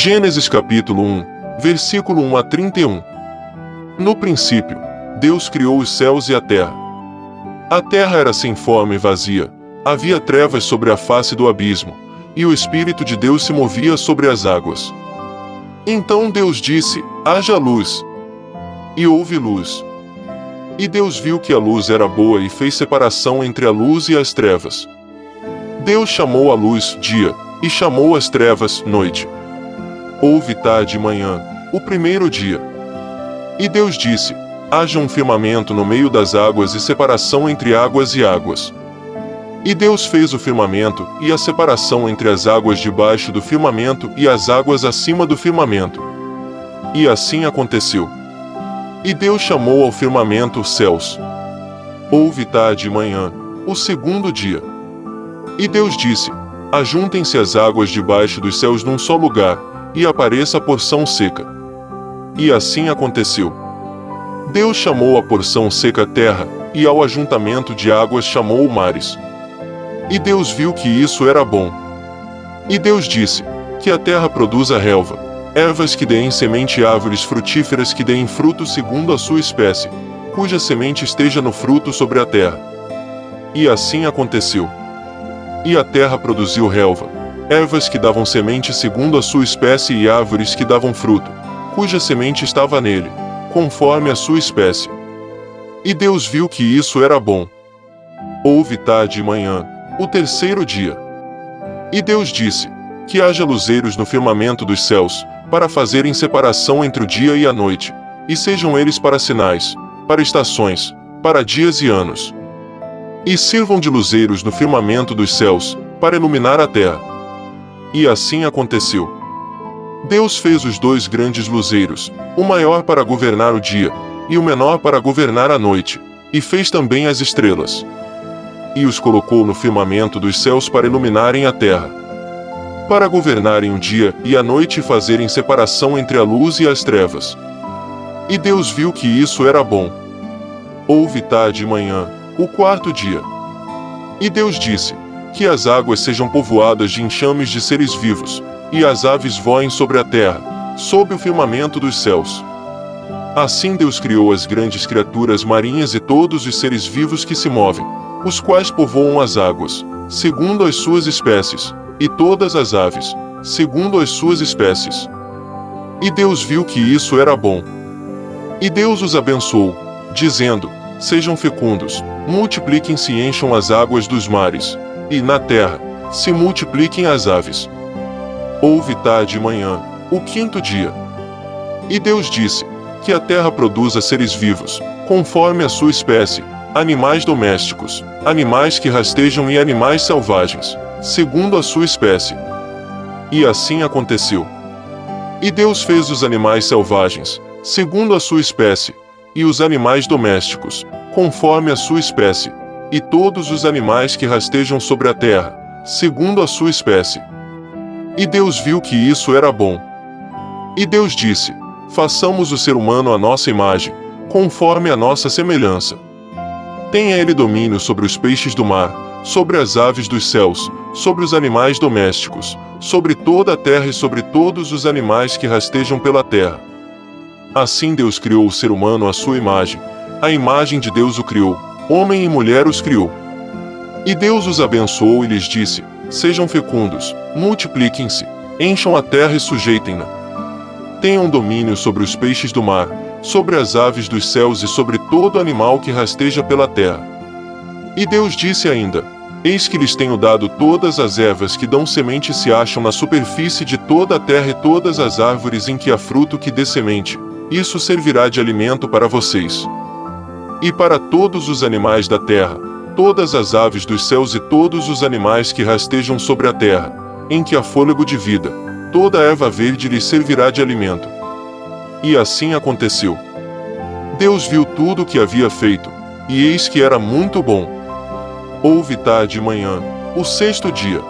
Gênesis capítulo 1, versículo 1 a 31. No princípio, Deus criou os céus e a terra. A terra era sem forma e vazia, havia trevas sobre a face do abismo, e o Espírito de Deus se movia sobre as águas. Então Deus disse: haja luz. E houve luz. E Deus viu que a luz era boa e fez separação entre a luz e as trevas. Deus chamou a luz dia, e chamou as trevas noite. Houve tarde e manhã, o primeiro dia. E Deus disse: haja um firmamento no meio das águas e separação entre águas e águas. E Deus fez o firmamento e a separação entre as águas debaixo do firmamento e as águas acima do firmamento. E assim aconteceu. E Deus chamou ao firmamento os céus. Houve tarde e manhã, o segundo dia. E Deus disse: ajuntem-se as águas debaixo dos céus num só lugar, e apareça a porção seca. E assim aconteceu. Deus chamou a porção seca terra, e ao ajuntamento de águas chamou mares. E Deus viu que isso era bom. E Deus disse: que a terra produza relva, ervas que deem semente e árvores frutíferas que deem fruto segundo a sua espécie, cuja semente esteja no fruto sobre a terra. E assim aconteceu. E a terra produziu relva, ervas que davam semente segundo a sua espécie e árvores que davam fruto, cuja semente estava nele, conforme a sua espécie. E Deus viu que isso era bom. Houve tarde e manhã, o terceiro dia. E Deus disse: que haja luzeiros no firmamento dos céus, para fazerem separação entre o dia e a noite, e sejam eles para sinais, para estações, para dias e anos. E sirvam de luzeiros no firmamento dos céus, para iluminar a terra. E assim aconteceu. Deus fez os dois grandes luzeiros, o maior para governar o dia, e o menor para governar a noite, e fez também as estrelas. E os colocou no firmamento dos céus para iluminarem a terra, para governarem o dia e a noite e fazerem separação entre a luz e as trevas. E Deus viu que isso era bom. Houve tarde e manhã, o quarto dia. E Deus disse: que as águas sejam povoadas de enxames de seres vivos, e as aves voem sobre a terra, sob o firmamento dos céus. Assim Deus criou as grandes criaturas marinhas e todos os seres vivos que se movem, os quais povoam as águas, segundo as suas espécies, e todas as aves, segundo as suas espécies. E Deus viu que isso era bom. E Deus os abençoou, dizendo: sejam fecundos, multipliquem-se e encham as águas dos mares, e na terra se multipliquem as aves. Houve tarde e manhã, o quinto dia. E Deus disse: que a terra produza seres vivos, conforme a sua espécie, animais domésticos, animais que rastejam e animais selvagens, segundo a sua espécie. E assim aconteceu. E Deus fez os animais selvagens, segundo a sua espécie, e os animais domésticos, conforme a sua espécie, e todos os animais que rastejam sobre a terra, segundo a sua espécie. E Deus viu que isso era bom. E Deus disse: façamos o ser humano à nossa imagem, conforme a nossa semelhança. Tenha ele domínio sobre os peixes do mar, sobre as aves dos céus, sobre os animais domésticos, sobre toda a terra e sobre todos os animais que rastejam pela terra. Assim Deus criou o ser humano à sua imagem, a imagem de Deus o criou, homem e mulher os criou. E Deus os abençoou e lhes disse: sejam fecundos, multipliquem-se, encham a terra e sujeitem-na. Tenham domínio sobre os peixes do mar, sobre as aves dos céus e sobre todo animal que rasteja pela terra. E Deus disse ainda: eis que lhes tenho dado todas as ervas que dão semente e se acham na superfície de toda a terra e todas as árvores em que há fruto que dê semente, isso servirá de alimento para vocês. E para todos os animais da terra, todas as aves dos céus e todos os animais que rastejam sobre a terra, em que há fôlego de vida, toda a erva verde lhes servirá de alimento. E assim aconteceu. Deus viu tudo o que havia feito, e eis que era muito bom. Houve tarde e manhã, o sexto dia.